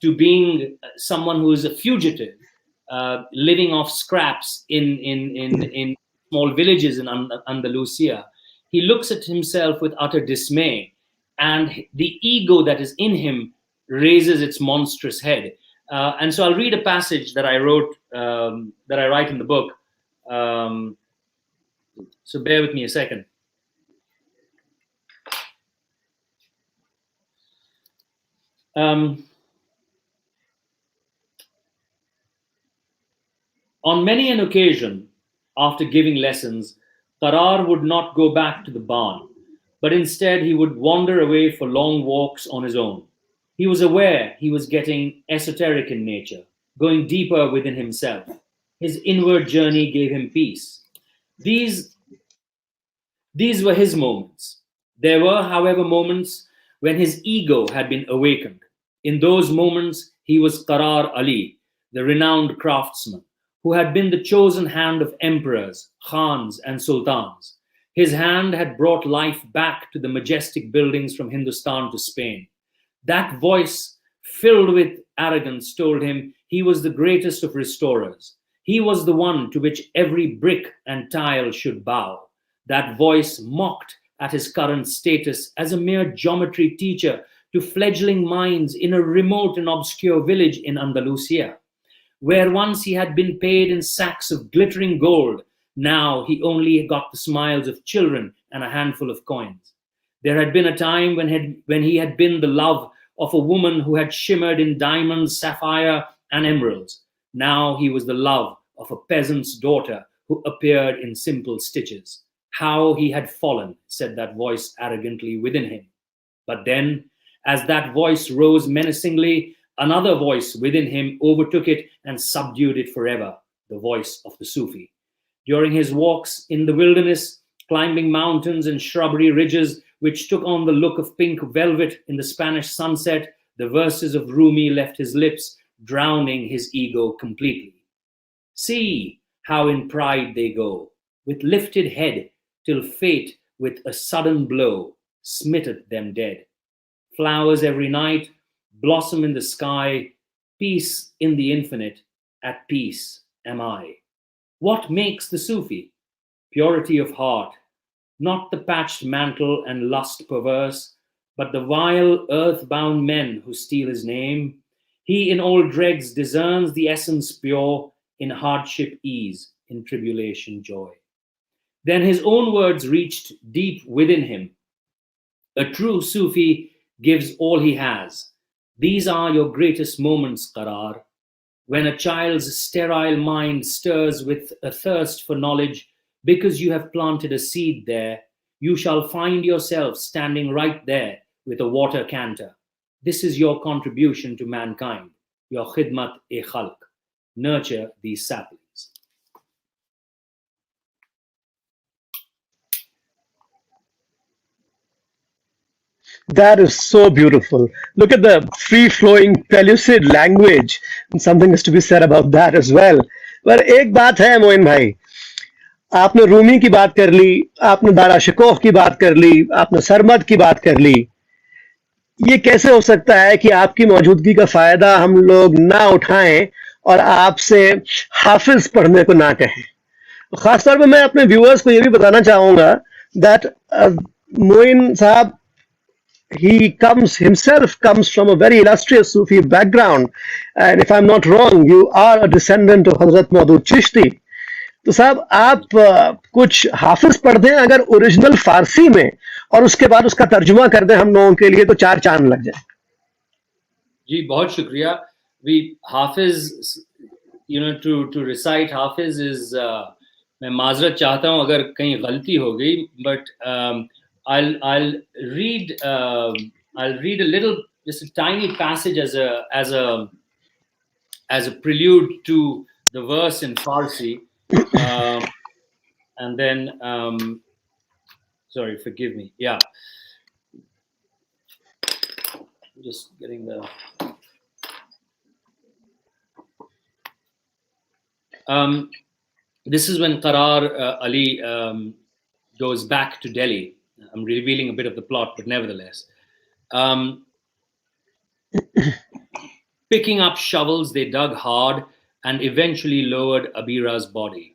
to being someone who is a fugitive, living off scraps in small villages in Andalusia, he looks at himself with utter dismay. And the ego that is in him raises its monstrous head. And so I'll read a passage that I wrote, that I write in the book. So bear with me a second. On many an occasion, after giving lessons, Qarar would not go back to the barn, but instead he would wander away for long walks on his own. He was aware he was getting esoteric in nature, going deeper within himself. His inward journey gave him peace. These, these were his moments. There were, however, moments when his ego had been awakened. In those moments, he was Qarar Ali, the renowned craftsman, who had been the chosen hand of emperors, khans, and sultans. His hand had brought life back to the majestic buildings from Hindustan to Spain. That voice, filled with arrogance, told him he was the greatest of restorers. He was the one to which every brick and tile should bow. That voice mocked at his current status as a mere geometry teacher to fledgling minds in a remote and obscure village in Andalusia. Where once he had been paid in sacks of glittering gold, now he only got the smiles of children and a handful of coins. There had been a time when he had been the love of a woman who had shimmered in diamonds, sapphire, and emeralds. Now he was the love of a peasant's daughter who appeared in simple stitches. How he had fallen, said that voice arrogantly within him. But then, as that voice rose menacingly, another voice within him overtook it and subdued it forever, the voice of the Sufi. During his walks in the wilderness, climbing mountains and shrubbery ridges, which took on the look of pink velvet in the Spanish sunset, the verses of Rumi left his lips, drowning his ego completely. See how in pride they go, with lifted head, till fate with a sudden blow smitteth them dead. Flowers every night, blossom in the sky, peace in the infinite, at peace am I. What makes the Sufi? Purity of heart, not the patched mantle and lust perverse, but the vile earth-bound men who steal his name. He in all dregs discerns the essence pure, in hardship ease, in tribulation joy. Then his own words reached deep within him. A true Sufi gives all he has. These are your greatest moments, Qarar. When a child's sterile mind stirs with a thirst for knowledge, because you have planted a seed there, you shall find yourself standing right there with a water canter. This is your contribution to mankind, your khidmat-e-khalq. Nurture these saplings. That is so beautiful. Look at the free flowing, pellucid language. And something is to be said about that as well. पर एक बात है मोइन भाई, आपने रूमी की बात कर ली, आपने दारा शिकोह की बात कर ली, आपने सरमद की बात कर ली. ये कैसे हो सकता है कि आपकी मौजूदगी का फायदा हम लोग ना उठाएं और आपसे हाफिज पढ़ने को ना कहें. खासतौर पे मैं अपने व्यूअर्स को ये भी बताना चाहूंगा दैट मोइन साहब, he comes from a very illustrious Sufi background, and if I'm not wrong, you are a descendant of Hazrat Maudud Chishti. तो साहब आप कुछ हाफिज पढ़ दें अगर ओरिजिनल फारसी में, और उसके बाद उसका तर्जुमा कर दें हम लोगों के लिए, तो चार चांद लग जाए. जी बहुत शुक्रिया. हाफिज, to recite हाफिज is, मैं माजरत चाहता हूं अगर कहीं गलती हो गई, but I'll read a little, just a tiny passage as a prelude to the verse in Farsi, and then sorry, forgive me. Yeah, just getting the. This is when Qarar Ali goes back to Delhi. I'm revealing a bit of the plot, but nevertheless. Picking up shovels, they dug hard and eventually lowered Abira's body.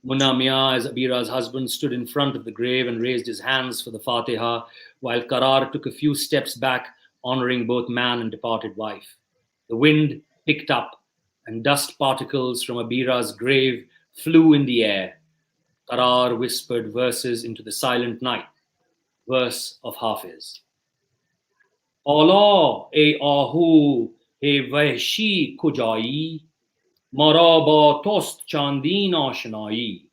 Munna Mian, as Abira's husband, stood in front of the grave and raised his hands for the Fatiha, while Qarar took a few steps back, honoring both man and departed wife. The wind picked up, and dust particles from Abira's grave flew in the air. Qarar whispered verses into the silent night. Verse of Hafiz. آلا ای آهو ای وحشی کجایی ما را با توست چندین آشنایی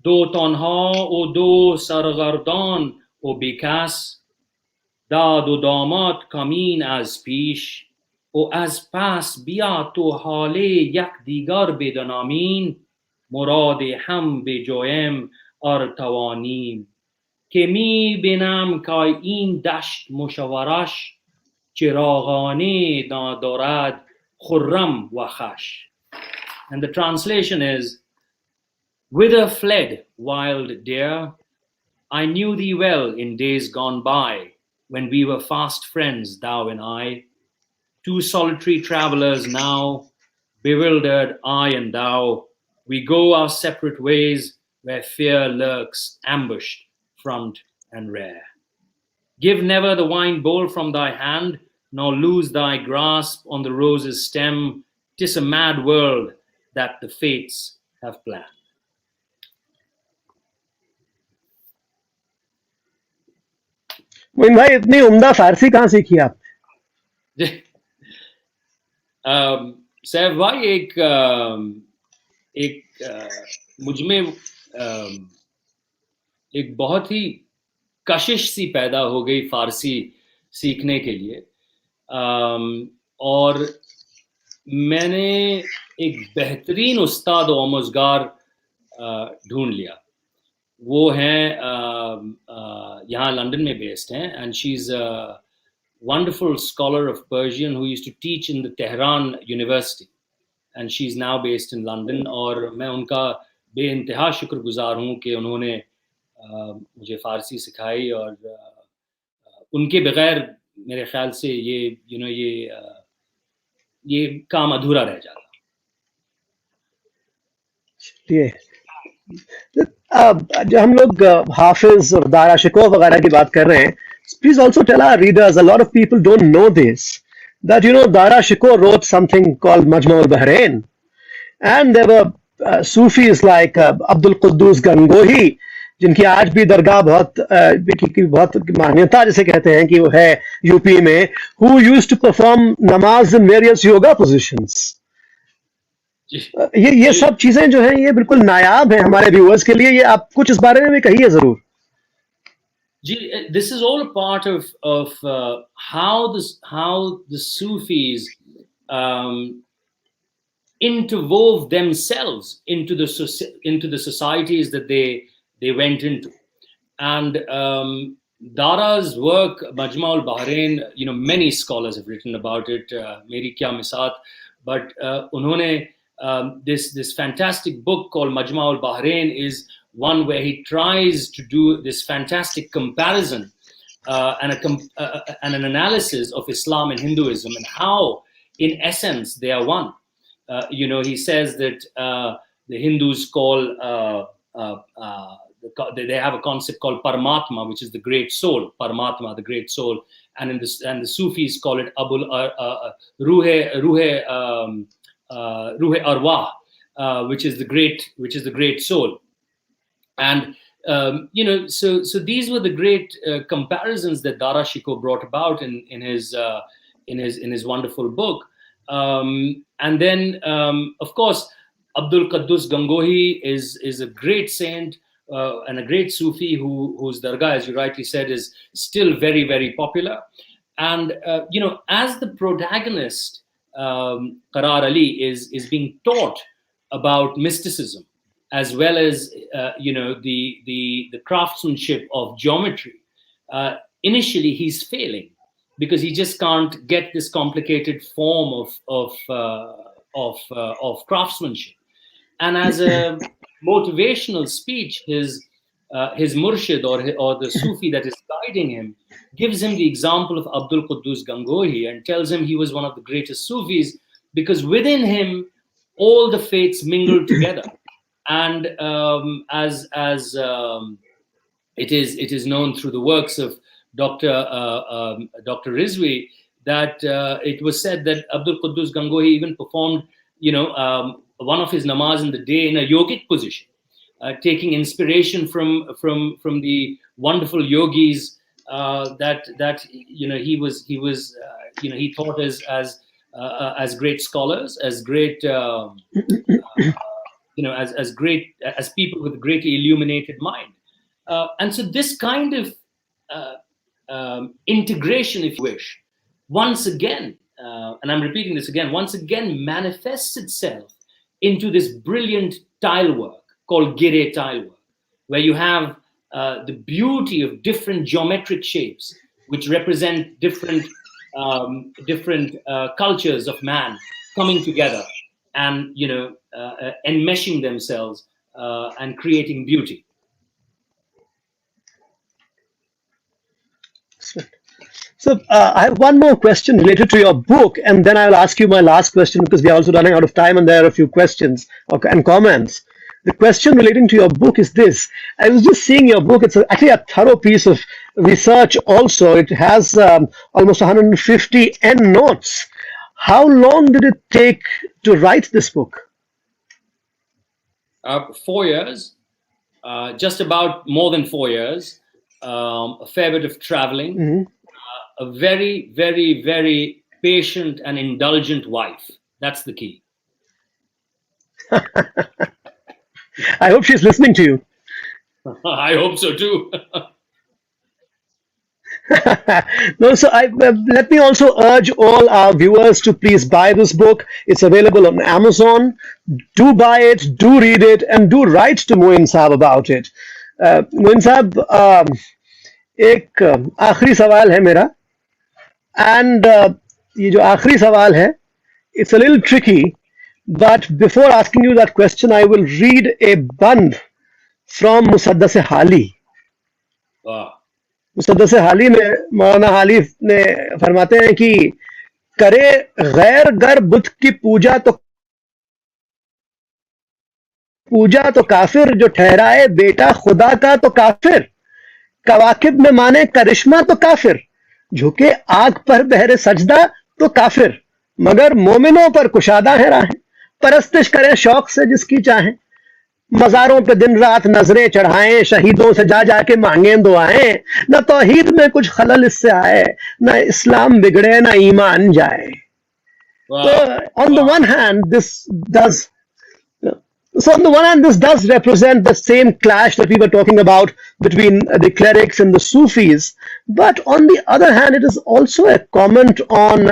دو تنها و دو سرگردان و بیکس داد و داماد کمین از پیش و از پس بیا تو حاله یک دیگر بدانامین مراد هم بجویم ارتوانیم که می بینم که این دشت مشورش چراغانه ندارد خرم و خش. And the translation is, whither fled, wild deer? I knew thee well in days gone by, when we were fast friends, thou and I. Two solitary travelers now, bewildered I and thou. We go our separate ways, where fear lurks, ambushed, front and rear. Give never the wine bowl from thy hand, nor lose thy grasp on the rose's stem. 'Tis a mad world that the fates have planned. Moin भाई इतनी उम्दा फारसी कहाँ सीखी आप? सैफ भाई एक मुझ में एक बहुत ही कशिश सी पैदा हो गई फारसी सीखने के लिए, और मैंने एक बेहतरीन उस्ताद व आमोज़गार ढूंढ लिया. वो हैं यहाँ लंदन में बेस्ड हैं, and she is a wonderful scholar of Persian who used to teach in the Tehran University, and she's now based in London. और मैं उनका बेइंतहा शुक्रगुजार हूँ कि उन्होंने मुझे फ़ारसी सिखाई, और उनके बगैर मेरे ख्याल से ये काम अधूरा रह जाता. चलिए, जो हम लोग हाफिज और दारा शिकोह वगैरह की बात कर रहे हैं, please also tell our readers, a lot of people don't know this, that Dara Shikoh wrote something called Majma al-Bahrain, and there were Sufis like Abdul Quddus Gangohi, जिनकी आज भी दरगाह बहुत मान्यता जिसे कहते हैं कि वो है यूपी में, who used to perform namaz in various yoga positions. ये सब चीजें जो हैं ये बिल्कुल नायाब हैं हमारे व्यूअर्स के लिए. ये आप कुछ इस बारे में भी कहिए जरूर. This is all a part of how the Sufis interwove themselves into the societies that they went into, and Dara's work, Majma al-Bahrain, many scholars have written about it. Meri kya misat, but unhone this fantastic book called Majma al-Bahrain is one where he tries to do this fantastic comparison and an analysis of Islam and Hinduism, and how, in essence, they are one. He says that the Hindus call they have a concept called Paramatma, which is the great soul. Paramatma, the great soul, and the Sufis call it Ruhe Arwah, which is the great soul. And so these were the great comparisons that Dara Shikoh brought about in his wonderful book. And then of course Abdul Quddus Gangohi is a great saint and a great Sufi whose dargah, as you rightly said, is still very, very popular. And as the protagonist, Qarar Ali is being taught about mysticism, as well as the craftsmanship of geometry. Initially, he's failing because he just can't get this complicated form of craftsmanship. And as a motivational speech, his murshid or the Sufi that is guiding him gives him the example of Abdul Quddus Gangohi and tells him he was one of the greatest Sufis because within him all the faiths mingled together. And as it is known through the works of Dr. Rizvi, that it was said that Abdul Quddus Gangohi even performed, one of his namaz in the day in a yogic position, taking inspiration from the wonderful yogis that he thought as great scholars, as great as people with greatly illuminated mind. And so this kind of integration, if you wish, once again, and I'm repeating this again, once again manifests itself into this brilliant tile work called Gire tile work, where you have the beauty of different geometric shapes, which represent different cultures of man coming together and enmeshing themselves and creating beauty. So I have one more question related to your book, and then I'll ask you my last question because we are also running out of time, and there are a few questions and comments. The question relating to your book is this. I was just seeing your book. It's actually a thorough piece of research also. It has almost 150 endnotes. How long did it take to write this book? 4 years, just about more than 4 years, a fair bit of traveling, a very, very, very patient and indulgent wife. That's the key. I hope she's listening to you. I hope so too. No, so let me also urge all our viewers to please buy this book. It's available on Amazon. Do buy it, do read it, and do write to Moin Saab about it. Moin Saab, एक आखिरी सवाल है मेरा, and ये जो आखिरी सवाल है, it's a little tricky, but before asking you that question, I will read a band from मुसद्दस हाली. मुसद्दस हाली में मौलाना हाली ने फरमाते हैं कि करे गैर गर बुत की पूजा तो काफिर, जो ठहराए बेटा खुदा का तो काफिर, कवाकिब में माने करिश्मा तो काफिर, झुके आग पर बहरे सजदा तो काफिर, मगर मोमिनों पर कुशादा है राहें, परस्तिश करें शौक से जिसकी चाहें, मजारों पे दिन रात नजरें चढ़ाएं, शहीदों से जा जाके मांगे दुआएं, न तौहीद में कुछ खलल इससे आए, न इस्लाम बिगड़े न ईमान जाए. On the one hand, this does represent the same clash that we were talking about between the clerics and the Sufis, but on the other hand, it is also a comment on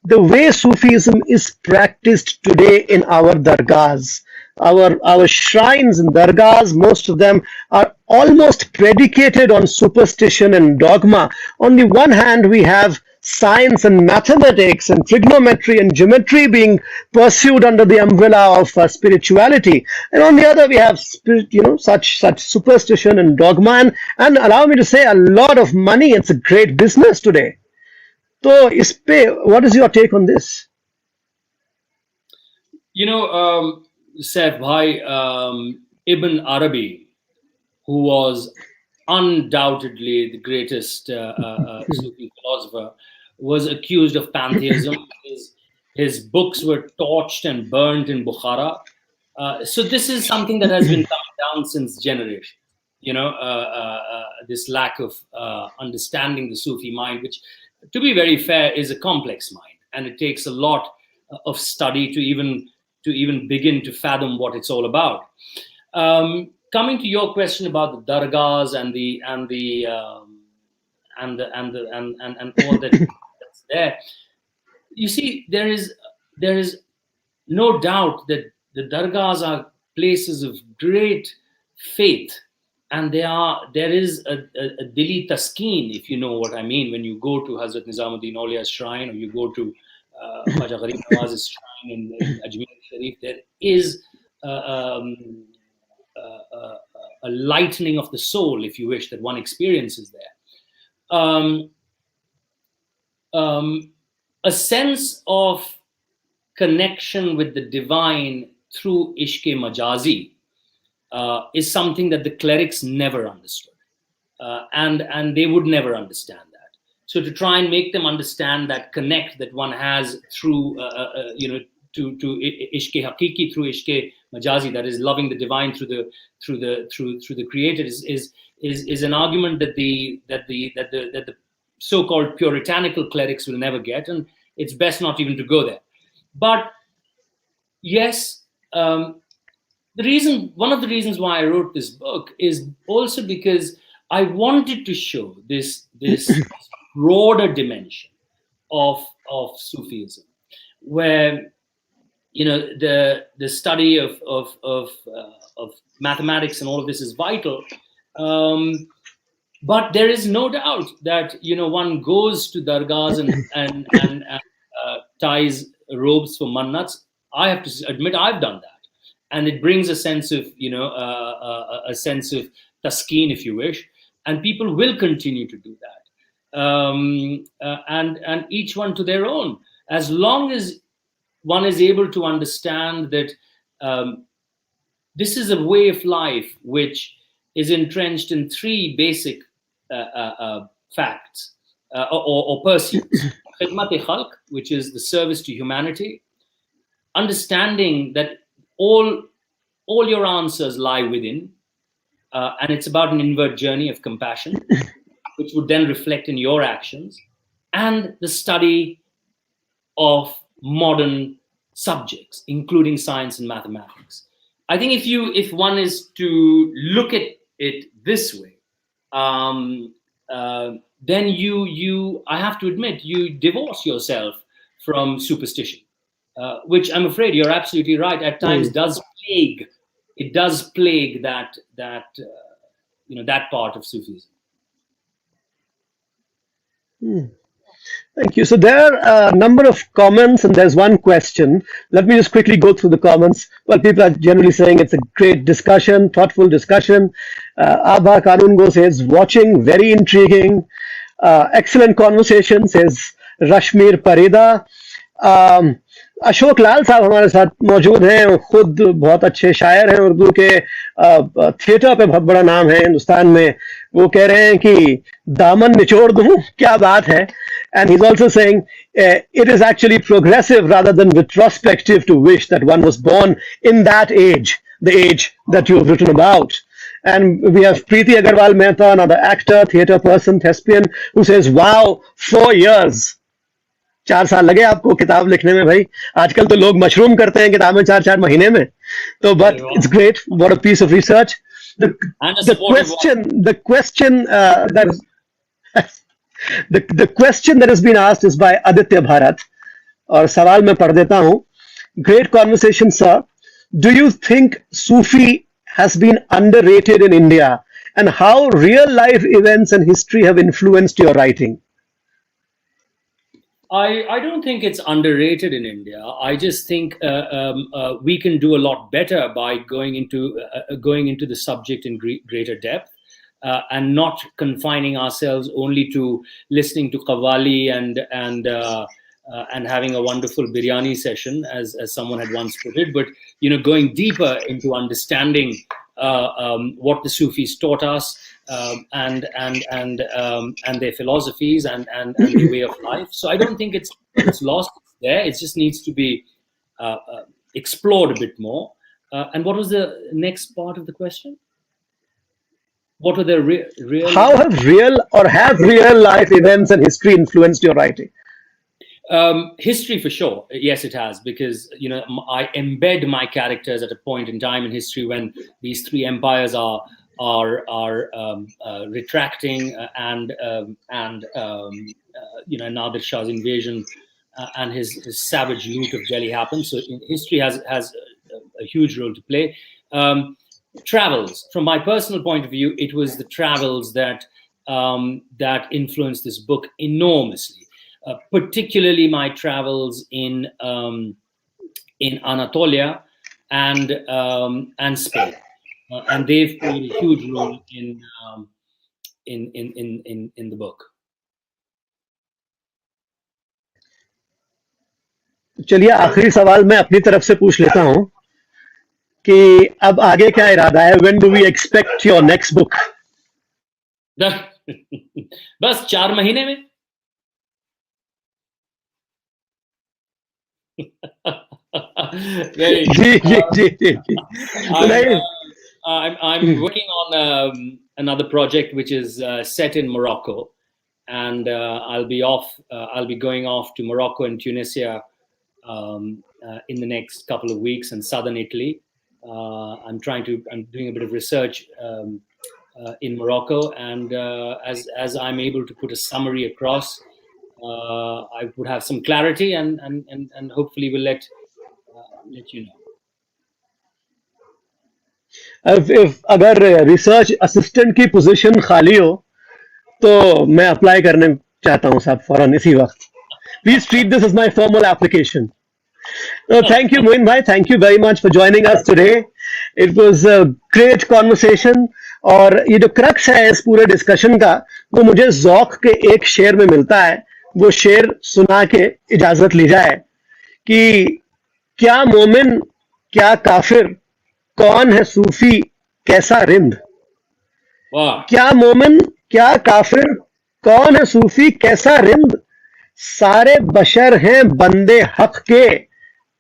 the way Sufism is practiced today in our dargahs. Our shrines and dargahs, most of them are almost predicated on superstition and dogma. On the one hand, we have science and mathematics and trigonometry and geometry being pursued under the umbrella of spirituality, and on the other we have such superstition and dogma, and allow me to say, a lot of money. It's a great business today. So, what is your take on this? Saif Bhai, Ibn Arabi, who was undoubtedly the greatest Sufi philosopher, was accused of pantheism. His books were torched and burned in Bukhara. So this is something that has been coming down since generations. This lack of understanding the Sufi mind, which, to be very fair, is a complex mind, and it takes a lot of study to even begin to fathom what it's all about. Coming to your question about the dargahs and all that's there, you see, there is no doubt that the dargahs are places of great faith, and there is a dili taskeen, if you know what I mean, when you go to Hazrat Nizamuddin Aulia's shrine, or you go to Khwaja Gharib Nawaz's shrine in Ajmer Sharif. There is a lightening of the soul, if you wish, that one experiences there. A sense of connection with the divine through ishq-e majazi is something that the clerics never understood, and they would never understand that. So to try and make them understand that connect that one has through, to ishke hakiki, through ishke majazi, that is loving the divine through the creator, is an argument that the so-called puritanical clerics will never get, and it's best not even to go there. But yes, one of the reasons why I wrote this book is also because I wanted to show this broader dimension of Sufism, where the study of mathematics and all of this is vital. But there is no doubt that one goes to dargahs and ties robes for mannats. I have to admit I've done that, and it brings a sense of a sense of taskeen, if you wish, and people will continue to do that, and each one to their own, as long as one is able to understand that this is a way of life which is entrenched in three basic facts or pursuits. Khidmat-e-khalq, which is the service to humanity, understanding that all your answers lie within, and it's about an inward journey of compassion, which would then reflect in your actions, and the study of modern subjects, including science and mathematics. I think if one is to look at it this way, then I have to admit, you divorce yourself from superstition, which I'm afraid you're absolutely right. At times does plague. It does plague that part of Sufism. Thank you. So there are a number of comments, and there's one question. Let me just quickly go through the comments. Well, people are generally saying it's a great discussion, thoughtful discussion. Abha Kanungo says, watching, very intriguing. Excellent conversation, says Rashmir Parida. Ashok लाल साहब हमारे साथ मौजूद हैं, वो खुद बहुत अच्छे शायर हैं, उर्दू के थिएटर पे बहुत बड़ा नाम है हिंदुस्तान में. वो कह रहे हैं कि दामन निचोड़ दूं, क्या बात है. And he's also saying it is actually progressive rather than retrospective to wish that one was born in that age, the age that you have written about. And we have Preeti Agarwal Mehta, another actor, theatre person, thespian, who says, wow, 4 years. 4 साल लगे आपको किताब लिखने में भाई. आजकल तो लोग मशरूम करते हैं किताबें 4-4 महीने में. तो but it's great. What a piece of research. The question that has been asked is by Aditya Bharat. और सवाल मैं पढ़ देता हूँ. Great conversation, sir. Do you think Sufi has been underrated in India, and how real life events and history have influenced your writing? I don't think it's underrated in India. I just think we can do a lot better by going into the subject in greater depth, and not confining ourselves only to listening to qawwali and having a wonderful biryani session, as someone had once put it, but going deeper into understanding what the Sufis taught us, and their philosophies and the way of life. So I don't think it's lost there. It just needs to be explored a bit more. And what was the next part of the question? What were the real? How have real life events and history influenced your writing? History for sure. Yes, it has, because I embed my characters at a point in time in history when these three empires are retracting, and Nadir Shah's invasion and his savage loot of Delhi happens. So history has a huge role to play. Travels, from my personal point of view, it was the travels that influenced this book enormously. Particularly my travels in Anatolia and Spain, and they've played a huge role in the book. चलिए आखिरी सवाल मैं अपनी तरफ से पूछ लेता हूं कि अब आगे क्या इरादा है? When do we expect your next book? बस 4 महीने में. Very. जी जी जी जी जी तो I'm नहीं I'm working on another project which is set in Morocco, and I'll be off. I'll be going off to Morocco and Tunisia in the next couple of weeks, and southern Italy. I'm doing a bit of research in Morocco, and as I'm able to put a summary across, I would have some clarity, and hopefully will let you know. if अगर research assistant की position खाली हो तो मैं apply करने चाहता हूं साहब फौरन इसी वक्त please treat this is my formal application thank you Moin bhai thank you very much for joining us today it was a great conversation और ये जो क्रक्स है इस पूरे डिस्कशन का वो मुझे जौक के एक शेर में मिलता है वो शेर सुना के इजाजत ली जाए कि क्या मोमिन क्या काफिर कौन है सूफी कैसा रिंद Wow. क्या मोमिन क्या काफिर कौन है सूफी कैसा रिंद सारे बशर हैं बंदे हक के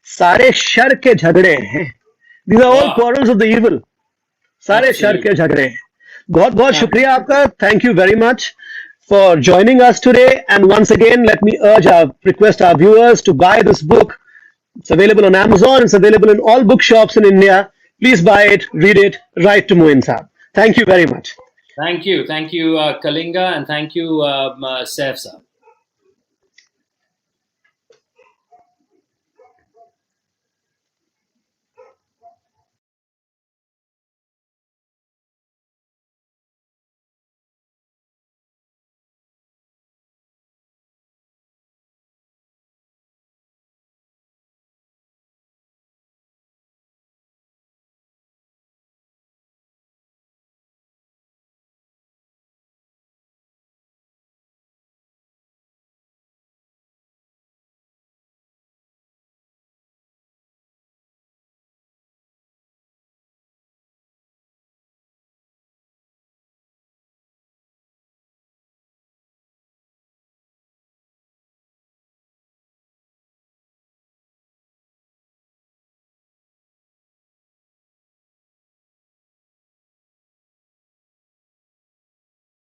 सारे शर के झगड़े हैं these are all Wow. Quarrels of the evil सारे शर के Absolutely. झगड़े हैं बहुत बहुत Yeah. शुक्रिया आपका thank you very much for joining us today and once again let me request our viewers to buy this book. It's available on Amazon, it's available in all bookshops in India. Please buy it, read it, write to Moin Saab. Thank you very much. Thank you, Kalinga, and thank you, Saif Saab.